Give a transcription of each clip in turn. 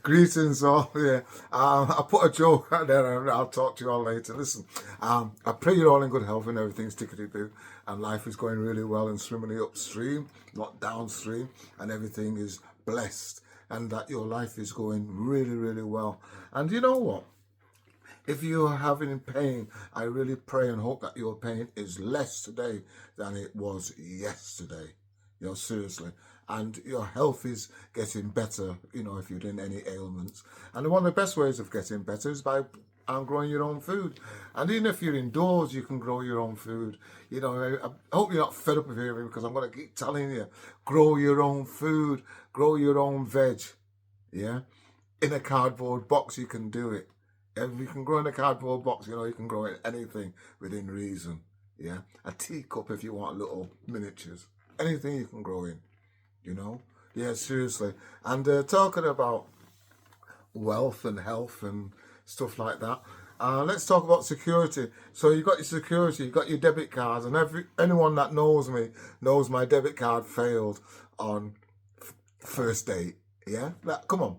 Greetings all, yeah. I put a joke out there and I'll talk to you all later. Listen, I pray you're all in good health and everything's tickety-boo and life is going really well and swimmingly upstream, not downstream, and everything is blessed and that your life is going really, really well. And you know what? If you are having pain, I really pray and hope that your pain is less today than it was yesterday. Seriously. And your health is getting better, if you're in any ailments. And one of the best ways of getting better is by growing your own food. And even if you're indoors, you can grow your own food. I hope you're not fed up of hearing because I'm going to keep telling you, grow your own food, grow your own veg. Yeah. In a cardboard box, you can do it. If you can grow in a cardboard box, you can grow in anything within reason. Yeah. A teacup if you want little miniatures. Anything you can grow in, you know? Yeah, seriously. And talking about wealth and health and stuff like that. Let's talk about security. So you got your security, you got your debit cards, and anyone that knows me knows my debit card failed on first date. Yeah, come on.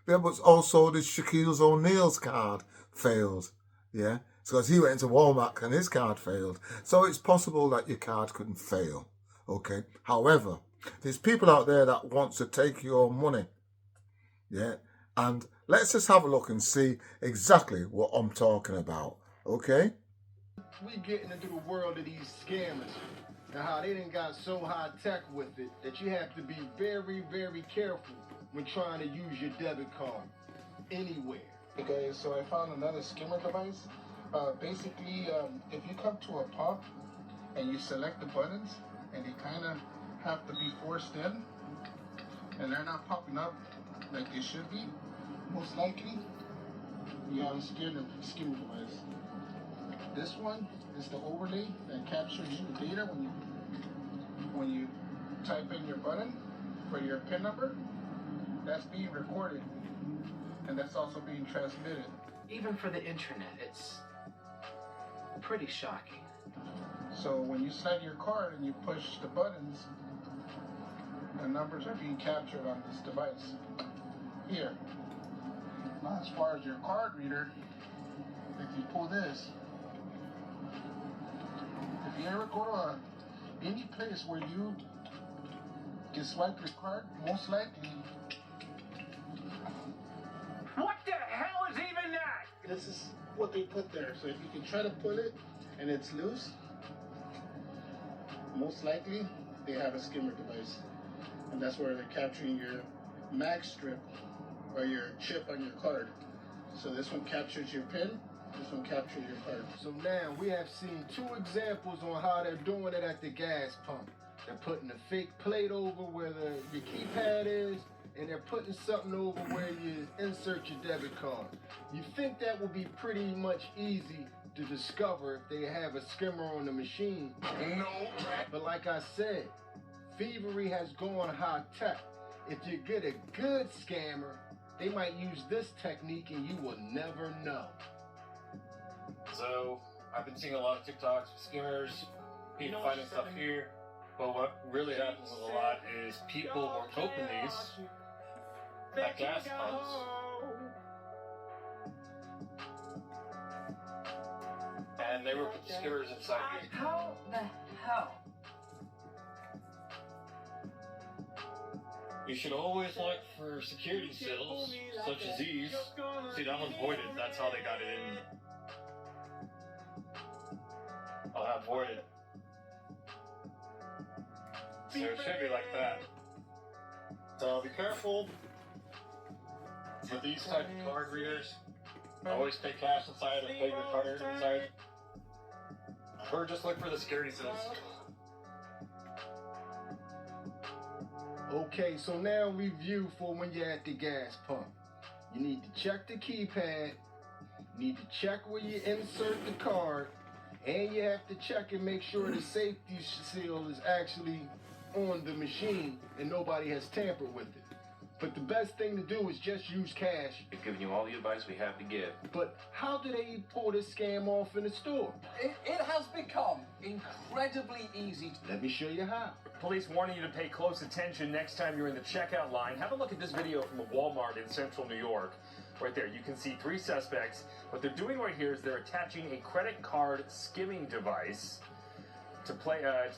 Yeah, but also the Shaquille O'Neal's card failed. Yeah, because he went into Walmart and his card failed. So it's possible that your card couldn't fail. Okay. However, there's people out there that want to take your money. Yeah. And let's just have a look and see exactly what I'm talking about. Okay. We getting into the world of these scammers and how they done got so high tech with it that you have to be very, very careful when trying to use your debit card anywhere. Hey guys, so I found another skimmer device. Basically, if you come to a pump and you select the buttons and they kind of have to be forced in and they're not popping up like they should be, most likely you have a skimmer device. This one is the overlay that captures your data when you type in your button for your PIN number. That's being recorded and that's also being transmitted. Even for the internet, it's pretty shocking. So when you slide your card and you push the buttons, the numbers are being captured on this device here. Now, as far as your card reader, if you pull this, if you ever go to any place where you can swipe your card, most likely. What the hell is even that? This is what they put there. So if you can try to pull it and it's loose, most likely they have a skimmer device. And that's where they're capturing your mag strip or your chip on your card. So this one captures your PIN, this one captures your card. So now we have seen two examples on how they're doing it at the gas pump. They're putting a fake plate over where your keypad is, and they're putting something over where you insert your debit card. You think that would be pretty much easy to discover if they have a skimmer on the machine. No. But like I said, thievery has gone high tech. If you get a good scammer, they might use this technique and you will never know. So I've been seeing a lot of TikToks with skimmers, people finding stuff here. But what really happens a lot is people will open these at gas pumps. And they will put the skimmers inside here. How the hell? You should always look for security seals, such as these. See, that one's voided. That's how they got it in. I'll have voided. So it should be like that. So be careful with these type of card readers. Always pay cash inside or pay your card inside. Or just look for the security seals. Okay, so now review for when you're at the gas pump. You need to check the keypad, you need to check where you insert the card, and you have to check and make sure the safety seal is actually on the machine and nobody has tampered with it. But the best thing to do is just use cash. We've given you all the advice we have to give. But how do they pull this scam off in the store? It has become incredibly easy. Let me show you how. Police warning you to pay close attention next time you're in the checkout line. Have a look at this video from a Walmart in central New York. Right there, you can see 3 suspects. What they're doing right here is they're attaching a credit card skimming device to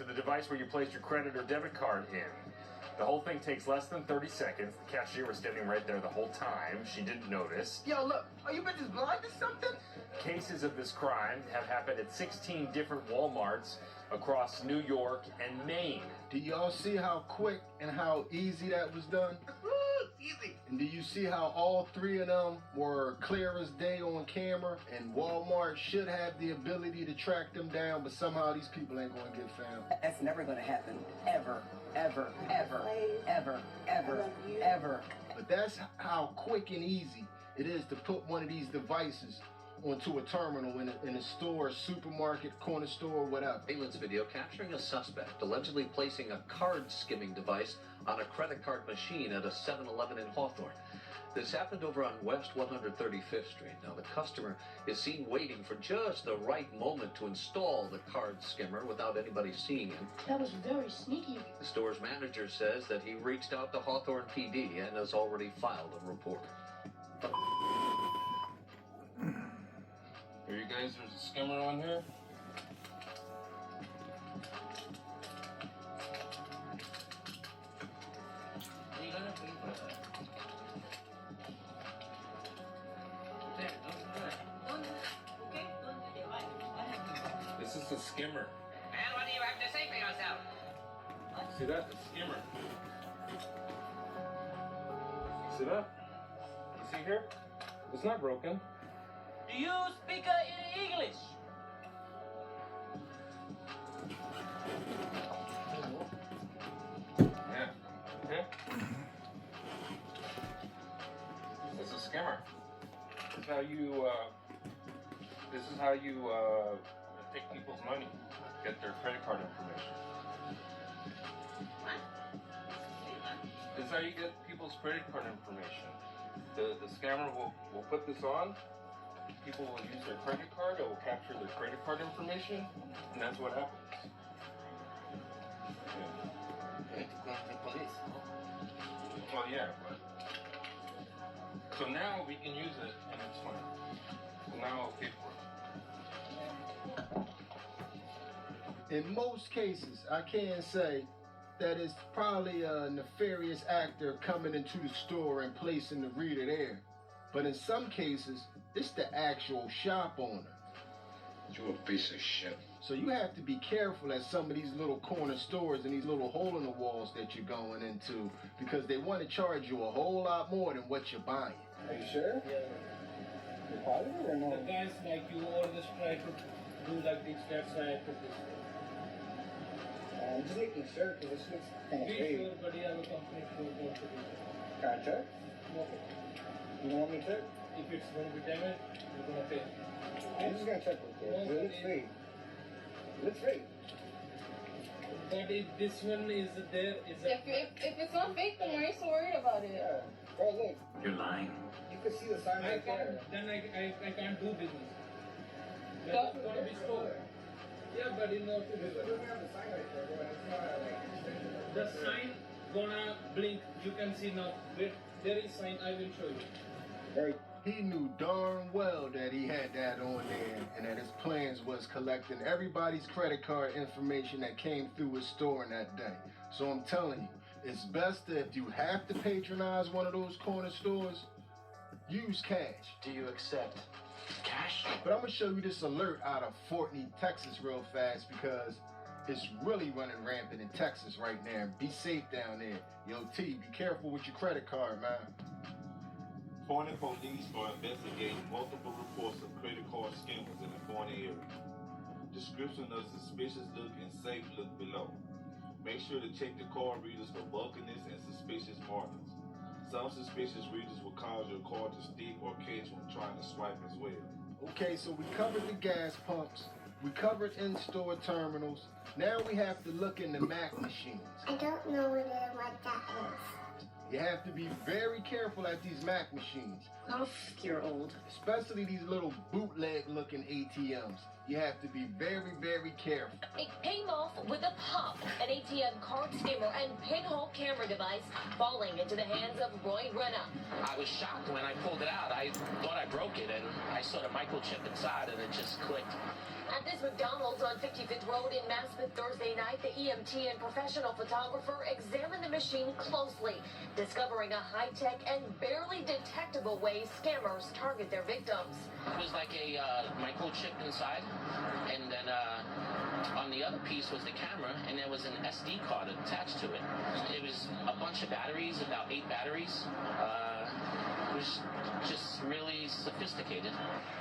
the device where you place your credit or debit card in. The whole thing takes less than 30 seconds. The cashier was standing right there the whole time. She didn't notice. Yo, look, are you bitches blind or something? Cases of this crime have happened at 16 different Walmarts across New York and Maine. Do y'all see how quick and how easy that was done? Easy. And do you see how all 3 of them were clear as day on camera? And Walmart should have the ability to track them down, but somehow these people ain't gonna get found. That's never going to happen. Ever. Ever. Ever. Ever. Ever. Ever. But that's how quick and easy it is to put one of these devices onto a terminal in a store, supermarket, corner store, whatever. Surveillance video capturing a suspect allegedly placing a card skimming device on a credit card machine at a 7-Eleven in Hawthorne. This happened over on West 135th Street. Now, the customer is seen waiting for just the right moment to install the card skimmer without anybody seeing him. That was very sneaky. The store's manager says that he reached out to Hawthorne PD and has already filed a report. Here, you guys, there's a skimmer on here. This is the skimmer. And what do you have to say for yourself? See that? The skimmer. See that? You see here? It's not broken. Do you speak in English? Yeah. Okay. This is skimmer. This is how you. This is how you take people's money, get their credit card information. This is how you get people's credit card information. The scammer will put this on. People will use their credit card. It will capture their credit card information, and that's what happens. Well, yeah, but so now we can use it, and it's fine. So now I'll pay for it. In most cases, I can say that it's probably a nefarious actor coming into the store and placing the reader there. But in some cases, it's the actual shop owner. You a piece of shit. So you have to be careful at some of these little corner stores and these little hole in the walls that you're going into, because they want to charge you a whole lot more than what you're buying. Are you sure? Yeah. You positive or no? The guys like you always try to do like this, that's why I put this. I'm just making sure because this looks kind of Be fake. sure, but you have a company to go to do. Can I check? No. You don't want me to check? If it's going to be damaged, you're going to pay. I'm just gonna check real quick. No, It looks fake. It looks fake. But if this one is there, is a... If it's not fake, then why are you so worried about it? Yeah. Bro, look. You're lying. You can see the sign I right can't, there. then I can't do business. That's That's going to be stolen. Yeah, but in order to do It that, doesn't have the sign right there, but it's not like... the sign gonna blink. You can see now. There is sign. I will show you. Very. He knew darn well that he had that on there and that his plans was collecting everybody's credit card information that came through his store in that day. So I'm telling you, it's best that if you have to patronize one of those corner stores, use cash. Do you accept cash? But I'm gonna show you this alert out of Fort Meade, Texas real fast because it's really running rampant in Texas right now. Be safe down there. Yo, T, be careful with your credit card, man. Forney police are investigating multiple reports of credit card scammers in the Forney area. Description of suspicious look and safe look below. Make sure to check the card readers for bulkiness and suspicious markings. Some suspicious readers will cause your card to stick or catch when trying to swipe as well. Okay, so we covered the gas pumps. We covered in-store terminals. Now we have to look in the Mac machines. I don't know what that is. You have to be very careful at these Mac machines. Oh, you're old. Especially these little bootleg looking ATMs. You have to be very, very careful. It came off with a pop, an ATM card skimmer and pinhole camera device falling into the hands of Roy Renna. I was shocked when I pulled it out. I thought I broke it, and I saw the microchip inside, and it just clicked. At this McDonald's on 55th Road in Maspeth Thursday night, the EMT and professional photographer examined the machine closely, discovering a high-tech and barely detectable way scammers target their victims. It was like a microchip inside, and then on the other piece was the camera, and there was an SD card attached to it. It was a bunch of batteries, about 8 batteries. It was just really sophisticated.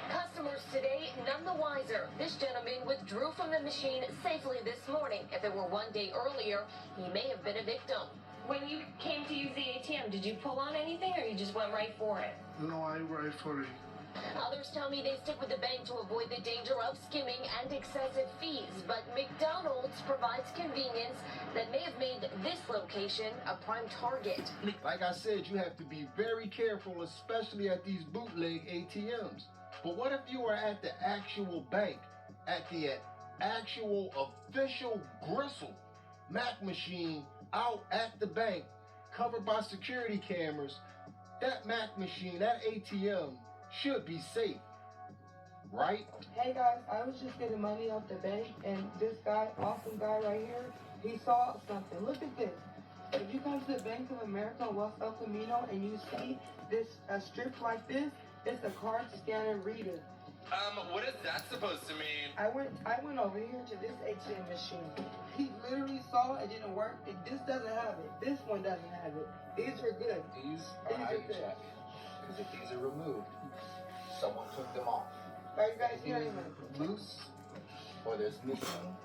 Customers today none the wiser. This gentleman withdrew from the machine safely this morning. If it were one day earlier, he may have been a victim. When you came to use the ATM, did you pull on anything or you just went right for it? No, I right for it. Others tell me they stick with the bank to avoid the danger of skimming and excessive fees, but McDonald's provides convenience that may have made this location a prime target. Like I said, you have to be very careful, especially at these bootleg ATMs. But what if you are at the actual bank, at the actual official Gristle Mac machine out at the bank, covered by security cameras? That Mac machine, that ATM, should be safe, right? Hey guys, I was just getting money off the bank, and this guy, awesome guy right here, he saw something. Look at this. If you come to the Bank of America in West El Camino and you see this a strip like this, it's a card scanner reader. What is that supposed to mean? I went over here to this ATM machine. He literally saw it didn't work. This doesn't have it. This one doesn't have it. These are good. These are how you check. Because if these are removed, someone took them off. Are you guys If hearing these me? are loose or there's missing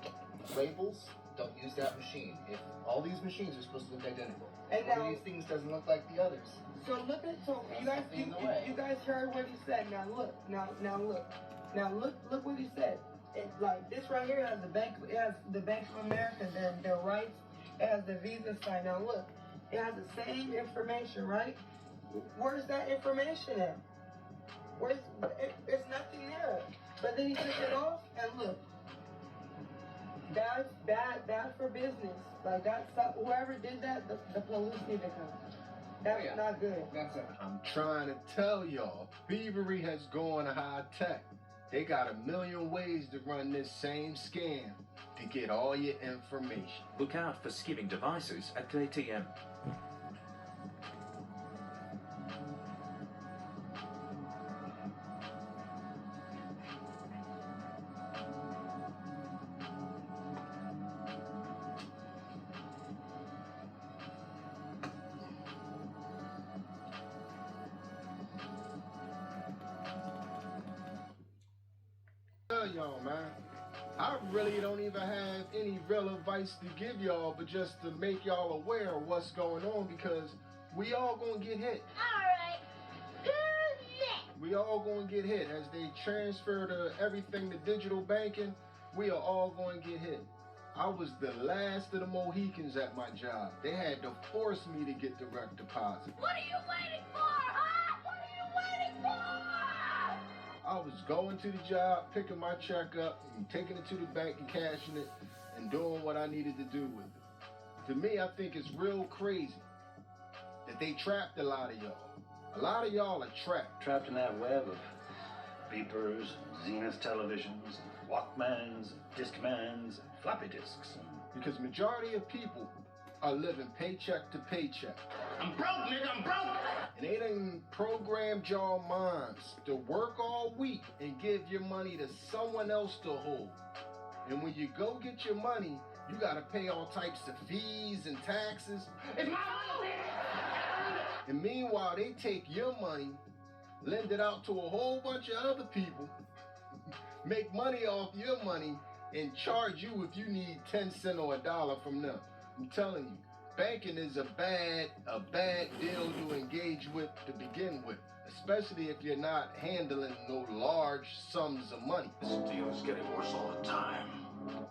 labels, don't use that machine. If all these machines are supposed to look identical. And one now- of these things doesn't look like the others. So look at you guys heard what he said. Now look. Now look what he said. It, like this right here has the bank. It has the Bank of America. Their rights. It has the Visa sign. Now look. It has the same information, right? Where's that information at? It's nothing there. But then he took it off and look. That's bad for business. Like whoever did that, the police need to come. That's not good. That's it. I'm trying to tell y'all, thievery has gone high tech. They got a million ways to run this same scam to get all your information. Look out for skimming devices at the ATM. Tell y'all, man, I really don't even have any real advice to give y'all, but just to make y'all aware of what's going on, because we all gonna get hit. Alright, good. We all gonna get hit as they transfer everything to digital banking. We are all going to get hit. I was the last of the Mohicans at my job. They had to force me to get direct deposit. What are you waiting for, huh? What are you waiting for? I was going to the job, picking my check up, and taking it to the bank and cashing it, and doing what I needed to do with it. To me, I think it's real crazy that they trapped a lot of y'all. A lot of y'all are trapped. Trapped in that web of beepers, Zenith televisions, Walkmans, Discmans, floppy disks. Because majority of people are living paycheck to paycheck. I'm broke, nigga, I'm broke! And they done programmed y'all minds to work all week and give your money to someone else to hold. And when you go get your money, you gotta pay all types of fees and taxes. It's my money! And meanwhile, they take your money, lend it out to a whole bunch of other people, make money off your money, and charge you if you need 10 cents or $1 from them. I'm telling you, banking is a bad deal to engage with to begin with, especially if you're not handling no large sums of money. This deal is getting worse all the time.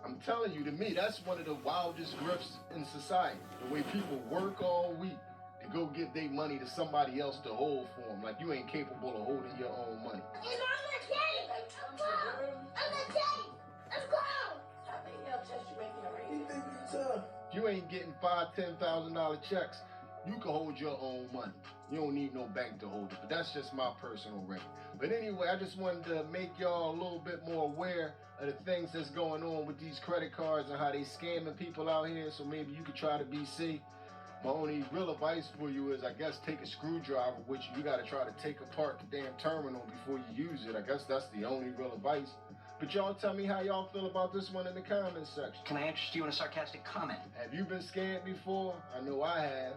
I'm telling you, to me, that's one of the wildest grifts in society. The way people work all week to and go give their money to somebody else to hold for them. Like you ain't capable of holding your own money. If you ain't getting $5,000, $10,000 checks, you can hold your own money. You don't need no bank to hold it. But that's just my personal rating. But anyway, I just wanted to make y'all a little bit more aware of the things that's going on with these credit cards and how they scamming people out here. So maybe you could try to be safe. My only real advice for you is, I guess, take a screwdriver with you. You got to try to take apart the damn terminal before you use it. I guess that's the only real advice. But y'all tell me how y'all feel about this one in the comments section. Can I interest you in a sarcastic comment? Have you been scammed before? I know I have.